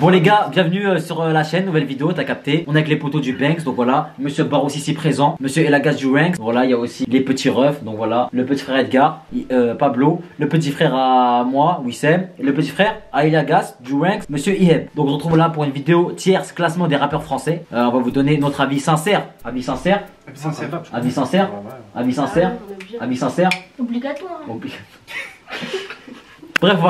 Bon les gars, bienvenue sur la chaîne, nouvelle vidéo, t'as capté. On est avec les potos du Banks, donc voilà. Monsieur Barros ici présent, monsieur Elagas du Ranks. Voilà, il y a aussi les petits refs, donc voilà. Le petit frère Edgar, Pablo. Le petit frère à moi, Wissem. Et le petit frère à Elagas du Ranks, monsieur Iheb. Donc on se retrouve là pour une vidéo tierce classement des rappeurs français. On va vous donner notre avis sincère. Avis sincère. Avis sincère. Avis sincère. Avis sincère. Avis sincère. Obligatoire. Bref, on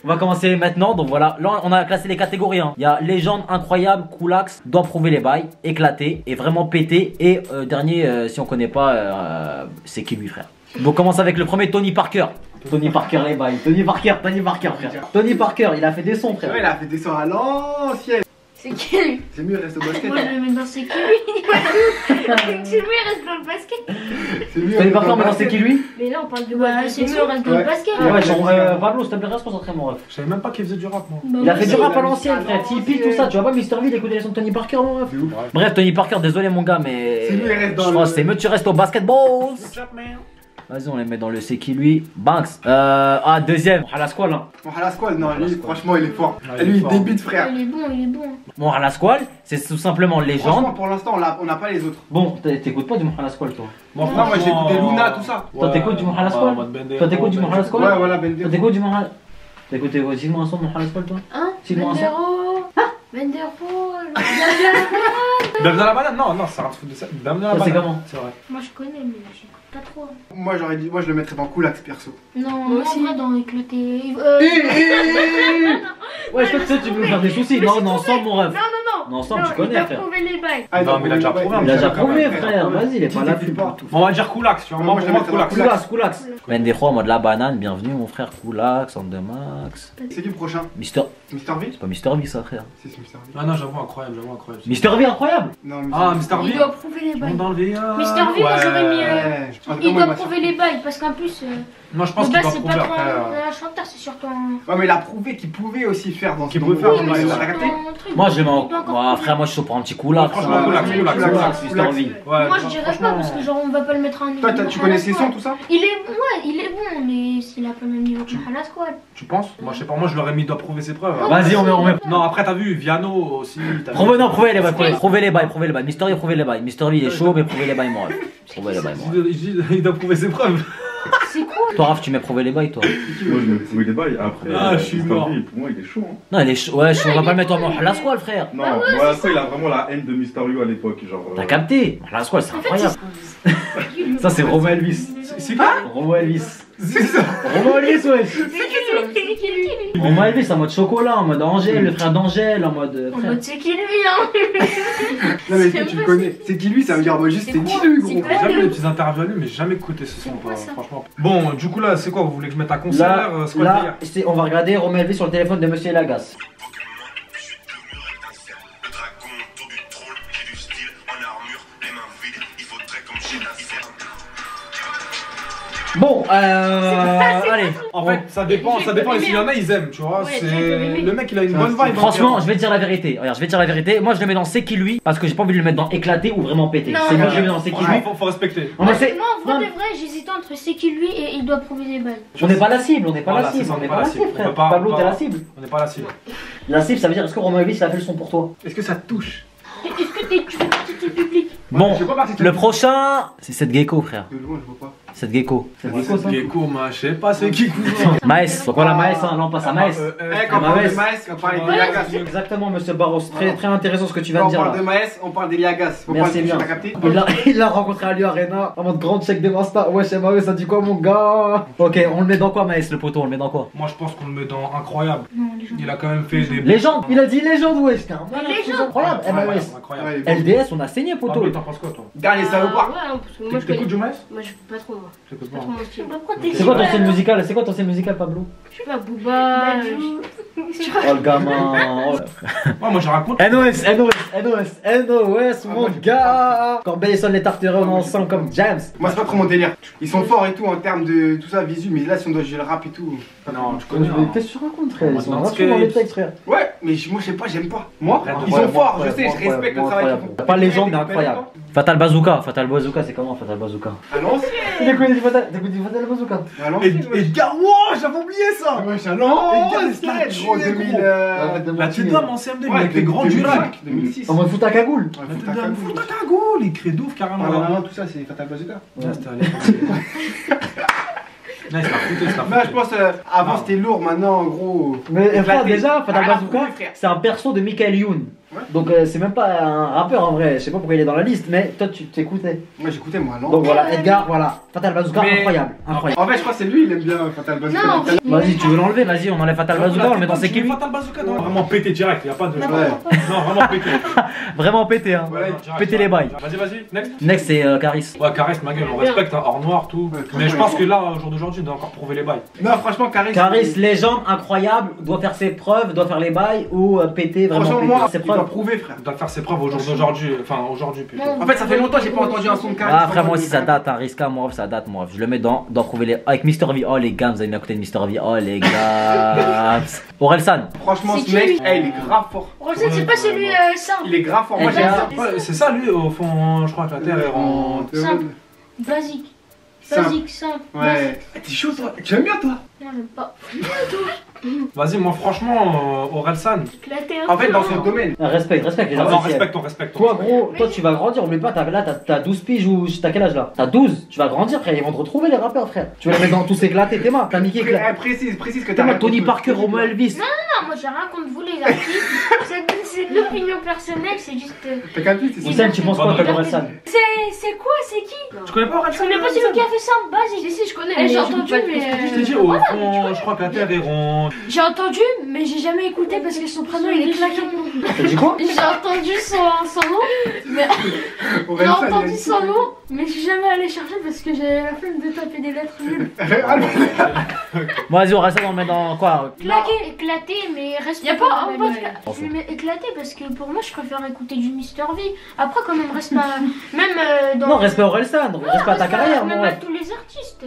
va commencer maintenant. Donc voilà, là on a classé les catégories. Il y a légende, incroyable, coolax, doit prouver les bails, éclaté et vraiment pété. Et dernier, si on connaît pas, c'est qui lui, frère. Donc on commence avec le premier, Tony Parker. Tony Parker les bails. Tony Parker, frère. Tony Parker, il a fait des sons, frère. Ouais, il a fait des sons à l'ancienne. C'est qui lui? C'est mieux, il reste au basket. Moi je le mets dans c'est qui lui? C'est mieux, il reste dans le basket. C'est mieux. Tony Parker, maintenant c'est qui lui? Mais là on parle de ouais, c'est mieux, il reste dans le basket. Ouais, Pablo, s'il te plaît, reste concentré, mon ref. Je savais même pas qu'il faisait du rap, moi. Il a fait du rap à l'ancienne, frère. Tipeee, tout ça. Tu vois pas Mr. V écouter les sons de Tony Parker, mon ref? Bref, Tony Parker, désolé, mon gars, mais. C'est mieux, il reste dans je pense c'est mieux que tu restes au basketball. Vas-y, on les met dans le c'est qui lui. Banks. Deuxième. À la squale. Hein. À la squale, non, lui, franchement, il est fort. Lui, il débite, frère. Il est bon, il est bon. Bon, à la squale, c'est tout simplement légende. Franchement, pour l'instant, on n'a pas les autres. Bon, t'écoutes pas du Mohamed Squale, toi? Bon, moi, j'ai écouté Luna, tout ça. Toi, t'écoutes du Mohamed Squale? Toi, t'écoutes du Mohamed Squale? Ouais, voilà, Bender. Toi, t'écoutes du Mohamed. T'écoutes aussi un son de Mohamed Squale, toi? Hein? Dis-moi un son. Bendero. Bienvenue dans la banane? Non, ça rate de ça. Bienvenue dans la Ça, c'est banane. comment? C'est vrai. Moi je connais, mais j'écoute pas trop. Moi, j'aurais dit, moi, je le mettrais dans Coolax, perso. Non, moi en vrai dans éclaté. Ouais, est-ce que tu sais, tu veux me faire des soucis? Non, non, sans mon ref. Non, ensemble, tu connais, il a frère. prouvé les bails. Non, mais il a déjà prouvé. Il a déjà prouvé, frère. Vas-y, il est pas là. On va dire Coolax, tu vois. Moi, je le mettrais dans Coolax, Coolax. Bendero, en mode la banane, bienvenue, mon frère. Coolax, on the max. C'est qui le prochain? Mister. Mr. V? C'est pas Mr. V, ça, frère. C'est Mr. V. Ah non, j'avoue, incroyable. Mr. V, incroyable. Non, Ah, Mr. V. Il doit prouver les Ils bails. vont dans le V1. Mr. V, moi j'aurais mis. Il doit Ouais, prouver les bails parce qu'en plus. Non, je pense De qu'il base, doit c'est prouver pas trop après. un chanteur, c'est surtout un. mais il a prouvé qu'il pouvait aussi faire dans ce Qu'il pouvait faire dans dans le le bail, bail, t'as capté? Moi, je le mets en. Frère, moi, je suis chaud pour un petit Coolax. Franchement, Coolax, Mr. V. Moi je dirais pas parce que genre on va pas le mettre en niveau. Toi, tu connais ses sons, tout ça? Il est bon, mais s'il a pas le même niveau que Mohamed Squale. Tu penses? Moi, je sais pas, moi, je l'aurais mis, doit prouver ses preuves. Vas-y, on met. Non, après, t'as vu, Viano aussi. Non, prouvez les bails, prouvez les bails. Mister V, prouvez les bails. Mister V, il est chaud, mais prouvez les bails, moi. Prouvez les bails, moi. Il doit prouver ses preuves. C'est quoi? Toi, Raph, tu mets prouver les bails, toi. Moi je me prouve des bails après. Ah, je suis Mr. mort. V, pour moi il est chaud. Hein. Non, il est chaud. Ouais, on va pas le mettre en la squale, frère. Non, moi après il a vraiment la haine de Mysterio à l'époque. Genre. T'as capté? La squale, c'est En fait, incroyable. Ça, c'est Romo Elvis. C'est quoi? Romo Elvis. C'est ça. Romo Elvis, ouais. C'est qui lui? Romo Elvis en mode chocolat, en mode Angèle, le frère d'Angèle, en mode. En frère. mode c'est qui lui hein? Non, mais est-ce que tu le connais? C'est qui lui? Ça veut dire, moi, juste, c'est qui lui, gros? J'ai jamais des petits interviews à lui, mais j'ai jamais écouté ce son, quoi, ça? franchement. Bon, du coup, là, c'est quoi? Vous voulez que je mette un concert? C'est quoi le délire? On va regarder Romo Elvis sur le téléphone de Monsieur Elagas. Le dragon autour du trône, j'ai du style en armure, les mains vides, il faudrait comme chez la Bon, allez. En fait, ça dépend, et s'il y en a, ils aiment, tu vois. Ouais, C'est j'ai le mec, il a une bonne vibe. Franchement, je vais te dire la vérité. Regarde, je vais te dire la vérité. Moi, je le mets dans c'est qui lui parce que j'ai pas envie de le mettre dans éclaté ou vraiment pété. Non, C'est non, moi, je le mets dans c'est qui lui. Faut respecter. On va essayer- Moi, en Non, vrai de vrai, j'hésitais entre c'est qui lui et il doit prouver les bails. On n'est pas la cible, on n'est pas Voilà, la cible, c'est ça, on n'est pas la cible, On frère. peut pas- Pablo, pas- t'es la cible. On n'est pas la cible. La cible, ça veut dire est-ce que Romo Elvis il a fait le son pour toi? Est-ce que ça te touche? Est-ce que tu fais partie du public? Bon, je sais pas partie de le ton- prochain, c'est cette gecko, frère. De loin, je vois pas. Cette gecko. Cette gecko, ça? Gecko, moi, je sais pas, c'est qui, cousin? Maes. Donc voilà, Maes, hein, là on passe à Maes. Quand on parle Maes. de Maes, on parle d'Eliagas. Exactement, monsieur Barros. Très intéressant ce que tu viens Quand de on dire parle là. de Maes, on parle d'Eliagas. Faut Merci pas le bien. toucher, t'as capté? Il l'a rencontré à Lyon Arena en mode grand check de Masta. Ouais, chez Maes, ça dit quoi, mon gars? Ok, on le met dans quoi, Maes, le poteau? On le met dans quoi? Moi, je pense qu'on le met dans incroyable. Non, les gens. Il a quand même fait des. Légende. Il a dit légende, ouais. C'était un malade. Légende. Incroyable. Incroyable, MAS. incroyable. Ouais, il est bon. LDS, on a saigné, poteau. Pablo, t'en penses quoi, toi? Dernier salopard. Ouais, hein, parce que moi je T'écoutes connais. du maïs? Moi je peux pas trop, moi. J'écoute Pas pas. trop mon style. C'est quoi ton style musical? C'est quoi ton style musical, Pablo? Je sais pas, Booba. Oh le gamin. Oh. Ouais, moi, je raconte. NOS, mon gars. Corbeil-Essonne, les Tarterets, on est ensemble comme James. Moi, c'est pas trop mon délire. Ils sont forts et tout en termes de tout ça, visu, mais là, si on doit jouer le rap et tout. Non, je connais. hein. Qu'est-ce que tu racontes, frère? Moi, Ils sont dans vachement dans les skate. textes, frère. Ouais, mais moi, je sais pas, j'aime pas. Moi, Incroyable, ils sont forts, je sais, je respecte le travail qu'ils font. Pas légende, mais incroyable. Fatal Bazooka, c'est comment Fatal Bazooka? Ah non, T'as connu Fatal Bazooka? ah non, Edgar, wow, j'avais oublié ça. ouais, c'est un non, Edgar, oh, il se l'a Sled, tué, gros, gros. 2000. La tête d'homme en CM2, mais avec les grands 2005, duracs. 2006. En mode foot à cagoule. Ouais, La faut tête ta d'homme, cagoule. fout ta cagoule, il crée d'ouf carrément. Ah non, tout ça c'est Fatal Bazooka. Ouais, c'était à l'époque. Non, il se l'a foutu, il se l'a Bah, je foutu. pense avant c'était lourd, maintenant en gros. Mais frère, éclaté. déjà, Fatal Ah, la Bazooka, couille, frère. c'est un perso de Michael Youn. Ouais. Donc c'est même pas un rappeur en vrai, je sais pas pourquoi il est dans la liste, mais toi tu t'écoutais. Moi j'écoutais moi, non. Donc voilà, Edgar, voilà, Fatal Bazooka, Mais- incroyable, incroyable. En fait, je crois que c'est lui, il aime bien Fatal Bazooka. Non, Vas-y, tu veux l'enlever, vas-y, on enlève Fatal Bazooka, on le met dans ses kills. kills. Fatal Bazooka, non, vraiment pété direct, y a pas de. Ouais. Non, vraiment pété. Vraiment pété, hein. Ouais, Direct, péter les bails. Vas-y, vas-y, next. Next, c'est Caris. Ouais, caresse ma gueule, on respecte, hein, hors noir, tout. Ouais, Mais je franchement, pense que là, au jour d'aujourd'hui, on doit encore prouver les bails. Non, franchement, Caris. Caris, légende, incroyable, doit faire ses preuves, doit faire les bails ou péter, vraiment Franchement, péter moi, ses il doit preuves. prouver, frère. On doit faire ses preuves au jour d'aujourd'hui, enfin aujourd'hui plutôt. Non. En fait, ça fait longtemps que j'ai pas entendu un son de Caris. Ah frère, moi aussi ça date, hein, Riska, moi ça date, moi. Je le mets dans prouver les. Avec Mr V, oh les gars, vous avez mis à côté de Mr V, oh les gars. Orelsan. Franchement, C'est ce mec, qui, lui il est grave fort. Rosen, c'est pas celui simple. Il est grave fort. Moi, Eh j'aime bien, bien. Ouais, c'est ça lui, au fond, je crois que la Terre est en. Simple. Basique. Simple. Basique, simple. Ouais. T'es chaud, toi. Tu aimes bien, toi? Non, j'aime pas. Vas-y, moi franchement, Orelsan. Éclaté un En fait, peu, dans hein. son domaine. Respecte les gens. On respecte, on respecte. Toi gros, toi tu vas grandir, oublie pas, t'as 12 piges ou t'as quel âge là? T'as 12, tu vas grandir frère, ils vont te retrouver les rappeurs frère. Tu vas les mettre dans tous éclatés, t'es ma, t'as niqué éclaté. Précise que T'es t'as ma rien Tony contre- Parker, Romo Elvis. Non, moi j'ai rien contre vous les artistes. C'est de l'opinion personnelle, c'est juste. T'as capté, c'est ça. Wissam, tu penses quoi toi d'Orelsan? C'est quoi, c'est qui? Tu connais pas Je Orelsan? connais pas celui qui a fait ça, basique. Si, je connais. Eh, mais j'ai j'écoute entendu, pas de mais. plus que Je t'ai dit, au fond, je crois que la Terre est ronde. J'ai entendu, mais j'ai jamais écouté parce que son prénom il est claqué. T'as dit quoi? J'ai entendu son nom, mais j'ai Orelsan, entendu il a- son nom, mais je suis jamais allé chercher parce que j'avais la flemme de taper des lettres nulles. Bon, vas-y, Orelsan, on le met dans quoi? Claqué, éclaté, mais reste. Y a pas un pote. Je le mets éclaté parce que pour moi je préfère écouter du Mr V. Après quand même reste pas. Même dans. Non, respect Orelsan, respect à ta carrière, Même mon à ref. tous les artistes.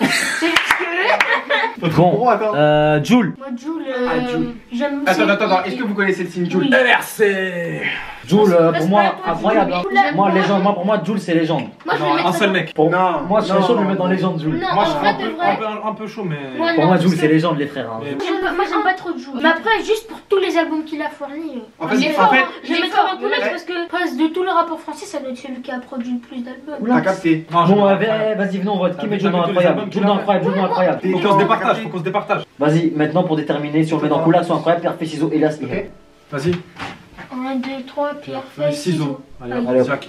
C'est que. Bon, attends. Jul. Moi Jul, Ah, Jul. j'aime aussi. Attends, est-ce que vous connaissez le signe Joule? Oui. LRC. Jul, pour Respect moi, à toi, incroyable. Jul. Hein. Moi, légende, moi, pour moi, Jul, c'est légende. Moi je Non, le un mettrais seul dans- mec. Pour Non, moi, je serais non, chaud de le mettre dans non. légende, Jul. Non, Moi, en je suis vrai un de peu, vrai. un peu chaud, mais. Moi, Pour non, moi, parce Jul, que- c'est légende, les frères. Hein. Mais- Moi j'aime pas trop de Jul. Mais après, juste pour tous les albums qu'il a fournis. En il est fait, fort, en fait, hein. Je il est mettrais fort, dans Koulak ouais. parce que presque de tout le rapport français, ça doit être celui qui a produit le plus d'albums. Oula. t'as capté. Non, je Bon, vais pas. vas-y, venons, on vote. Qui met T'as Jul dans vu tous les incroyable? albums Jul qu'il dans a incroyable, Jul dans incroyable. Faut qu'on se départage, faut qu'on se départage. Vas-y, maintenant pour déterminer si on le met dans Koulak ou incroyable, Pierre fait ciseaux, Elias, Ok. Iheb. Vas-y. 1, 2, 3, pierre, feuille, Ciseaux. Allez, Allez, hop, Jack.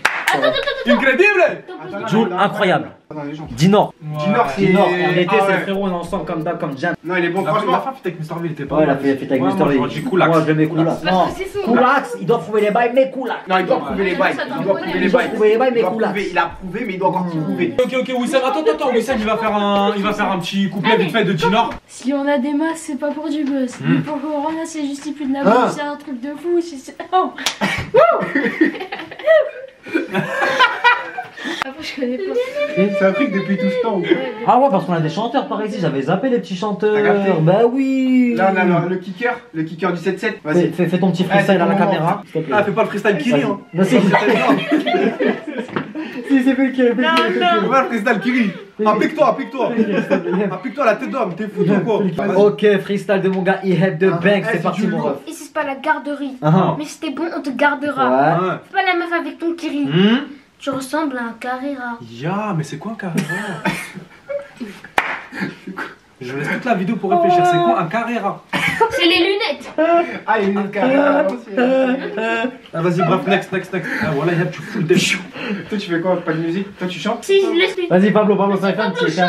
Incroyable! Attends, Jul, attends, incroyable. attends, les gens. Dinor. Dinor, c'est- Dinor, en été, Ah c'est ouais. le frérot, on est ensemble comme d'hab, comme Jam. Non, il est bon, La franchement. fin, fait avec Mr. V, il était pas Ouais, il a mal. fait avec Ouais, Mr. moi, V. j'aurais dit Koulak. Moi, je le mets Koulak. Non, Parce que c'est son. Koulak, il doit prouver les bails, mais Koulak. Non, il doit prouver les bails. Ça Il doit doit prouver prouver les les bails. bails. Prouver les bails, mais Il doit Koulak. prouver, il a prouvé, mais il doit encore prouver. Ok, Wissam, attends, Wissam, il va faire un petit couplet vite fait de Dinor. Si on a des masses, c'est pas pour du buzz. Mais pour Corona, c'est juste plus de la Ah. bouffe, c'est un truc de fou. Oh. Après, je connais pas. C'est un truc depuis tout ce temps. Ah ouais, parce qu'on a des chanteurs par ici, j'avais zappé les petits T'as capté? chanteurs. Bah oui. Là, on a le kicker du 7-7. Vas-y. Fais ton petit freestyle à la caméra, s'il te plaît. Ah, fais pas le freestyle Kiri, hein. Non, si, si, c'est fait qui est Fais pas le freestyle Kiri. Applique-toi. Applique-toi la tête d'homme, t'es fou, toi quoi. Ok, freestyle de mon gars Iheb de Bank, c'est c'est parti du mon lourd. ref. Et c'est pas la garderie. Ah, Mais c'était bon, on te gardera. ouais. Ouais. C'est pas la meuf avec ton kiri. Hmm. Tu ressembles à un Carrera. Ya, mais c'est quoi un Carrera? Je laisse toute la vidéo pour réfléchir, c'est quoi un Carrera? C'est les lunettes. Ah, il est une carrière. Ah, vas-y, bref, next. Ah, voilà, Iheb, tu fous le déchou. Toi, tu fais quoi? Pas de musique? Toi, tu chantes? Si, je laisse les. Vas-y Pablo, ça fait un petit chant,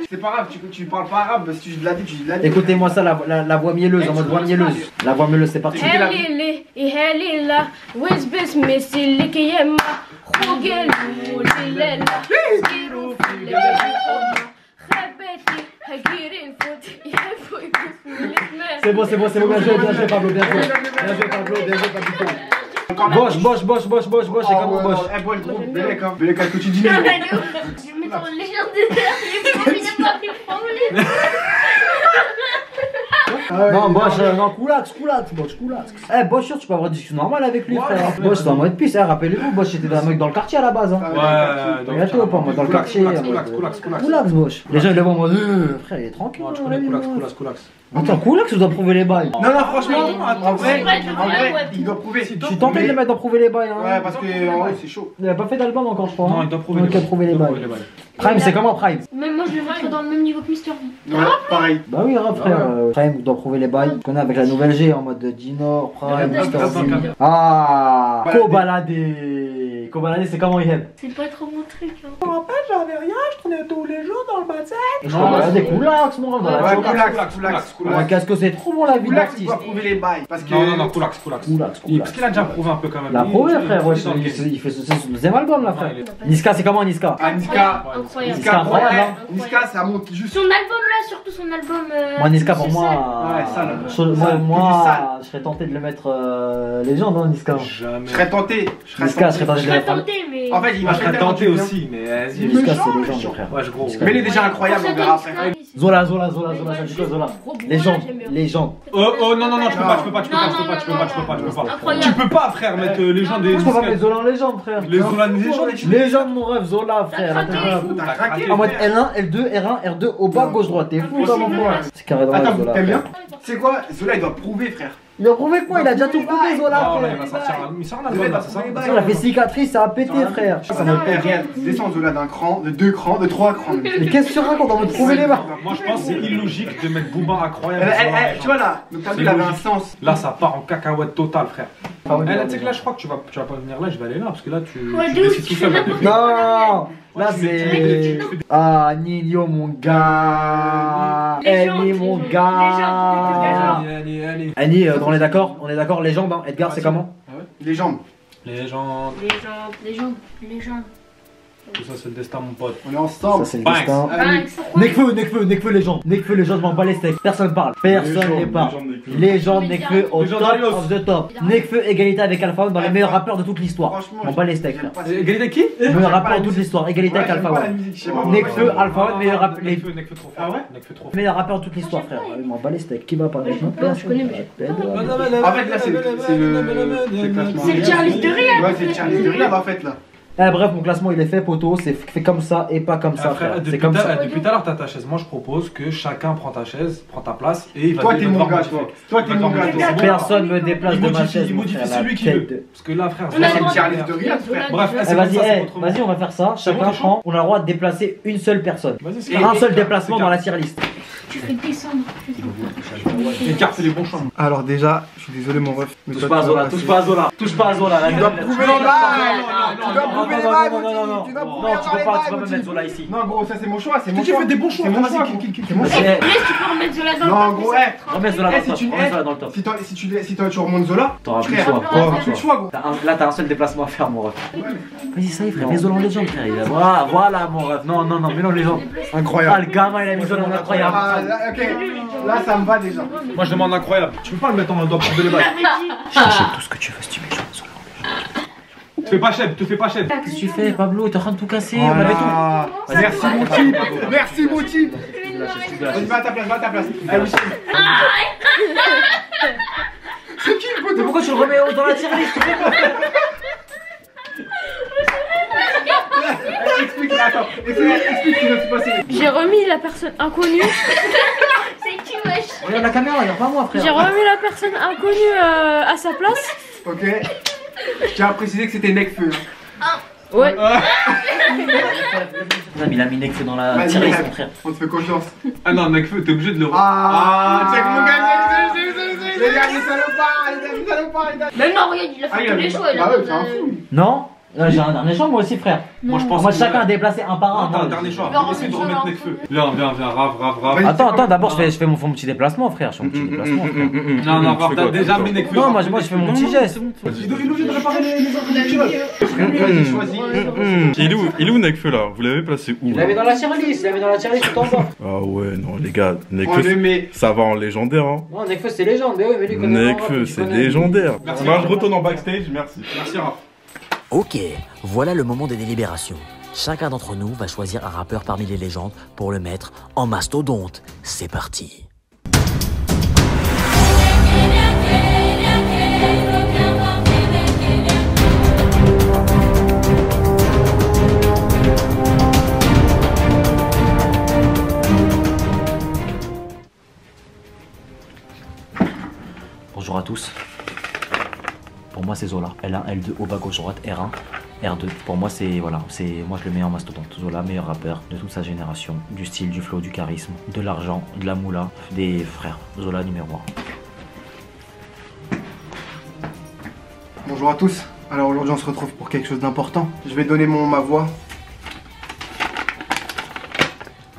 C'est pas grave, tu parles pas arabe. Si tu dis de la dit, tu dis de la dit. Écoutez-moi ça, la voix mielleuse, en mode voix mielleuse. La voix mielleuse, c'est parti. هليلي هليلا ويز بسمس اللي كيما خوجلو ليلا سكيرو في الليل خباتي هجيري الفوت يحبوا يبسموا الاسماء C'est bon, bien joué Pablo, bien joué Pablo. Bosch, c'est comme Bosch. Eh, Bosch, gros, Belek, hein. Belek, que tu dis. Je vais mettre en légende des airs. J'ai pas envie d'avoir des problèmes. Non, Bosch, non, Koulax, Bosch. Eh, Bosch, sûr, tu peux avoir une discussion normale avec lui, frère. Bosch, c'est en mode pisse, rappelez-vous, Bosch, c'était un mec dans le quartier à la base. Ouais, Bientôt, pas moi, dans le quartier. Koulax, Bosch. Les gens, ils le voient en mode, frère, il est tranquille. Tu connais Koulax. Attends, Koulax, tu dois prouver les bails. Non, franchement, en vrai, il doit prouver. Je suis tenté de le mettre dans prouver les bails. Ouais, parce que en vrai, c'est chaud. Il a pas fait d'album encore, je crois. Non, il doit prouver les bails. Prime, c'est comment Prime? Même moi, je le mettrais dans le même niveau que Mister V. Ouais, pareil. Bah oui, frère. Prime doit prouver les bails. Qu'on a avec la nouvelle G en mode Dinor, Prime, Mister V. Ah, Kobalade, c'est comment il aime? C'est pas trop mon truc. Je prenais tous les jours dans le bassin. Je regardais Koulax, mon rêve, dans la Koulax. Qu'est-ce que c'est trop bon la vie Koulax, il d'artiste. doit prouver les bails. Parce que. Non, Koulax. Parce qu'il a déjà prouvé un peu quand même. Il a prouvé, frère. Ouais, il fait son deuxième album, là, frère. Niska, c'est comment Niska? Ah, Niska. Incroyable. Niska, incroyable, hein. Niska, ça monte juste. Son album là, surtout son album. Moi, Niska, pour Ouais, ça, là. moi, je serais tenté de le mettre légende, hein, Niska. Jamais. Je serais tenté. Niska, je serais tenté Je de le l'ai mettre. tenté, mais. En fait, il Moi, va je serais tenté aussi, mais vas-y. Niska, c'est légende, frère. Ouais, je gros. Mais il est déjà incroyable, on verra après. Zola, ça dit quoi, Zola? Légende. Oh non, tu peux pas. Incroyable. Tu peux pas, frère, mettre les gens des. Je peux pas mettre Zola en légende, frère. Les Zola des légendes. Légende, mon rêve, Zola, frère. T'as craqué. En mode L1, L2, R1, R2, au bas, gauche, droite. T'es fou, ça, mon frère. C'est carré dans la Attends, Zola. t'aimes bien? C'est quoi? Zola, il doit prouver, frère. Il a prouvé quoi? Il a déjà tout prouvé, Zola, Non, mais frère. il va sortir il sort un album là, c'est ça? Il a fait cicatrice, ça a pété, frère. Ça me fait rien. Descends Zola d'un cran, de 2 crans, de 3 crans. Mais qu'est-ce que tu racontes? On va te prouver les mains. Moi je pense que c'est illogique de mettre Booba incroyable. Tu vois là, le tableau il avait un sens. Là ça part en cacahuète totale, frère. Ah ouais, Tu sais que là je crois que tu vas pas venir là, je vais aller là parce que là tu Ouais, décides tout seul. Non, là c'est. Ah, Nino, mon gars. Annie, mon gars. Allez. Annie, on est d'accord? On est d'accord, légende, hein. Edgar, c'est comment? Légende. Légende. Légende. Tout ça c'est le destin mon pote. On est ensemble. Ça, c'est le Banks. destin. Banks. Nekfeu, légende. Nekfeu, légende, je m'en bats les steaks. Personne parle. Personne ne parle. Légende, Nekfeu, au Légende top Arios. of the top. Nekfeu, égalité avec Alpha One dans les meilleurs rappeurs de toute l'histoire. Franchement, Je m'en bats les steaks, frère. Égalité qui? Meilleur rappeur de toute l'histoire, égalité avec Alpha One. Nekfeu, Alpha One, meilleur rappeur. Nekfeu trop fort. Ah ouais? Nekfeu trop fort. Meilleur rappeur de toute l'histoire, frère. Je m'en bats les steaks. Qui va parler? Je connais, mais En fait, là, c'est le classement. C'est le Charlie de Riyad. Ouais, c'est le Charlie de Riyad, en fait, là. Eh, bref, mon classement il est fait, poteau. C'est fait comme ça et pas comme ça, frère. C'est comme ça. Depuis tout à l'heure, t'as ta chaise. Moi, je propose que chacun prend ta chaise, prend ta place et il va Toi, te t'es devoir mon gars, modifier. toi. Toi, t'es mon gars, toi. Personne me déplace de ma chaise. Il mon modifie frère, celui la qui tête veut. de- Parce que là, frère, On a C'est le le droit Charlie de de Riyad, frère. Bref, Eh, c'est vas-y, comme ça, eh, c'est contre moi. vas-y, on va faire ça. C'est bon, Chacun t'es chaud prend. On a le droit de déplacer une seule personne. Vas-y, c'est Un seul déplacement dans la tier list. Tu fais descendre. Écarte les bons choix. Alors, déjà, je suis désolé, mon ref. mais Touche toi, pas à tu Zola, vas touche pas à Zola, touche pas à Zola. Tu dois prouver les bails. Tu dois prouver les bails, Moti. Tu dois Non, prouver tu peux les pas bails, mettre Moti. Zola ici. Non, gros, ça, c'est mon choix. C'est mon Tu choix. fais des bons choix. C'est mon Vas-y, choix. kill. mon choix. Eh, Laisse, tu peux remettre Zola dans le Non, top, gros, ça va eh. être remets Zola dans Eh, le si top. tu Remets Zola dans le top. si tu remontes Zola, T'auras tu plus le crées. choix. T'auras plus le choix, gros. Là, t'as un seul déplacement à faire, mon ref. Vas-y, ça y est, frère, mets Zola en légende, frère. Voilà, mon ref. Non, mets-le en légende. Ah, Incroyable. le gamin, il a mis Zola en incroyable. Ah, là, ok. Là, ça me va déjà. Moi, je demande incroyable. Tu peux pas le mettre en doigt pour les balles. Tout ce que tu veux, si tu mets Zola. Te fais pas chef. Qu'est-ce que tu fais, Pablo? T'es en train de tout casser. On avait tout. Voilà. Merci, mon type. Merci, mon type. Vas-y, va à ta place, Allez, Michel. C'est qui le poteau? Mais pourquoi tu le remets dans la tier list? Explique, attends. Explique ce qui vient de se passer. J'ai remis la personne inconnue. C'est qui, wesh? Regarde la caméra, regarde pas moi, J'ai frère. remis la personne inconnue à sa place. Ok. Je tiens à préciser que c'était Nekfeu. Ouais. Il a mis Nekfeu dans la Vas-y, tier list, bref. mon frère. On te fait confiance. Ah non, Nekfeu, t'es obligé de le Ah, check mon gars, j'ai gagné salopard, Mais non, regarde, il a fait tous les choix. Ah ouais, c'est un fou. Non? J'ai un dernier choix, moi aussi, frère. Moi, je pense Moi, que- chacun a déplacé un par un. Attends, dernier choix. Non, Essaye de mais remettre Zola, Nekfeu. Viens, rave. Vas-y. Attends, d'abord, je fais mon petit déplacement, frère. Je fais mon petit déplacement, frère. Non, rave, t'as déjà mis Nekfeu. Non, moi, je fais mon petit geste. Il est obligé de réparer les autres. Vas-y, choisis. Il est où Nekfeu là? Vous l'avez placé où Il là l'avait dans la tier list, tout en bas. Ah ouais, non les gars, On le Nekfeu, met. ça va en légendaire hein. Non, Nekfeu, c'est légende. Mais oui, mais lui, connaît pas, Nekfeu, tu c'est connais. légendaire. Merci. Moi je retourne en backstage, merci. Merci, Raph. Ok, voilà le moment des délibérations. Chacun d'entre nous va choisir un rappeur parmi les légendes pour le mettre en mastodonte. C'est parti. à tous. Pour moi c'est Zola. L1, L2, au bas gauche droite, R1, R2. Pour moi c'est voilà, moi je le mets en mastodonte. Zola, meilleur rappeur de toute sa génération. Du style, du flow, du charisme, de l'argent, de la moula, des frères. Zola numéro 1. Bonjour à tous. Alors aujourd'hui on se retrouve pour quelque chose d'important. Je vais donner ma voix.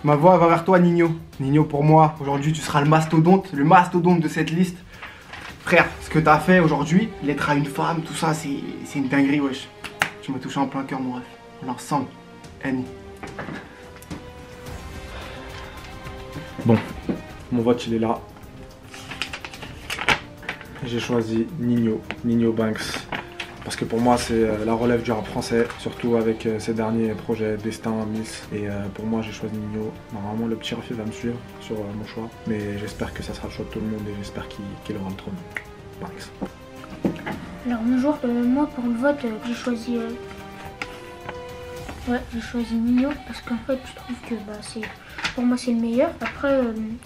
Ma voix va vers toi Nino. Nino, pour moi, aujourd'hui tu seras le mastodonte de cette liste. Frère, ce que t'as fait aujourd'hui, l'être à une femme, tout ça, c'est une dinguerie, wesh. Tu m'as touché en plein cœur, mon rêve. On ensemble. Annie. Bon, mon vote il est là. J'ai choisi Nino Banks. Parce que pour moi c'est la relève du rap français, surtout avec ses derniers projets Destin, Miss. Et pour moi j'ai choisi Nino. Normalement le petit Rafi va me suivre sur mon choix. Mais j'espère que ça sera le choix de tout le monde et j'espère qu'il aura le trône. Banks. Alors bonjour, moi pour le vote j'ai choisi Nino parce qu'en fait je trouve que pour moi c'est le meilleur. Après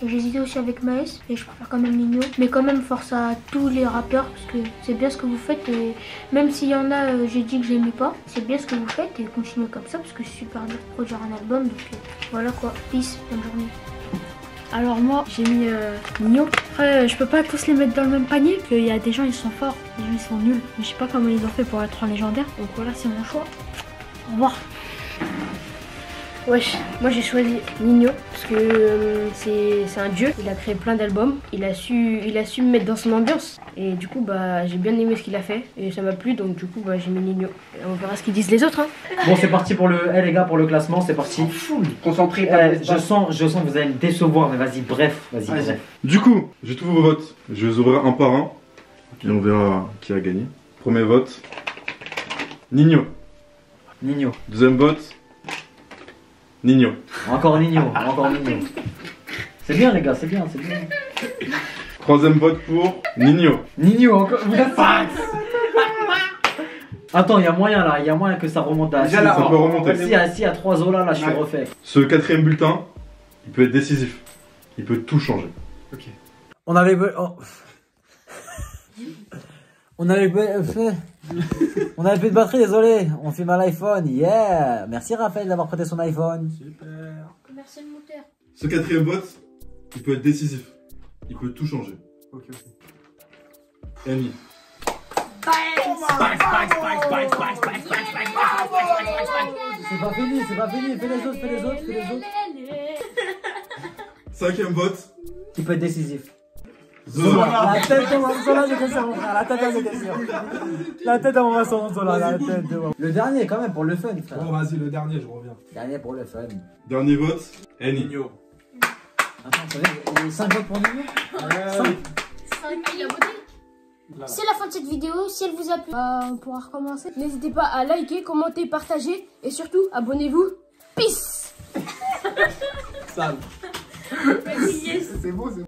j'ai hésité aussi avec Maes et je préfère quand même Nino, mais quand même force à tous les rappeurs parce que c'est bien ce que vous faites et même s'il y en a j'ai dit que j'aimais pas, c'est bien ce que vous faites et continuez comme ça parce que c'est super dur de produire un album, donc voilà quoi. Peace, bonne journée. Alors moi j'ai mis Nino. Après je peux pas tous les mettre dans le même panier parce qu'il y a des gens ils sont forts, des gens ils sont nuls. Mais je sais pas comment ils ont fait pour être en légendaire. Donc voilà c'est mon choix. Au revoir. Wesh, moi j'ai choisi Nino parce que c'est un dieu, il a créé plein d'albums, il a su me mettre dans son ambiance et du coup j'ai bien aimé ce qu'il a fait et ça m'a plu donc du coup j'ai mis Nino. Et on verra ce qu'ils disent les autres hein. Bon c'est parti pour le les gars pour le classement, c'est parti. Concentré. Je sens que vous allez me décevoir mais vas-y bref. Du coup, j'ai tous vos votes. Je vais les ouvrir un par un. Et on verra qui a gagné. Premier vote. Nino. Deuxième vote. Nino. Encore Nino. C'est bien les gars, c'est bien. Troisième vote pour Nino. Encore. Attends, il y a moyen là, que ça remonte à. Déjà là, ça peut remonter. Si à 3 Zola là, je suis refait. Ce quatrième bulletin, il peut être décisif. Il peut tout changer. Ok. On avait fait. On avait plus de batterie, désolé. On filme à l'iPhone, yeah. Merci Raphaël d'avoir prêté son iPhone. Super. Merci le moteur. Ce quatrième vote, il peut être décisif. Il peut tout changer. Ok. Annie. C'est pas fini. Fais les autres. Cinquième vote. Qui peut être décisif. Zola. La tête de Zola, j'ai question, mon frère. La tête de mon maçon, Zola. La tête de mon. Le dernier, quand même, pour le fun, frère. Bon vas-y le dernier je reviens. Dernier pour le fun. Dernier vote. Annie. Attends, ça veut dire 5 votes pour Nino. 5. C'est la fin de cette vidéo, si elle vous a plu, On pourra recommencer. N'hésitez pas à liker, commenter, partager et surtout abonnez-vous. Peace. Sale. C'est beau,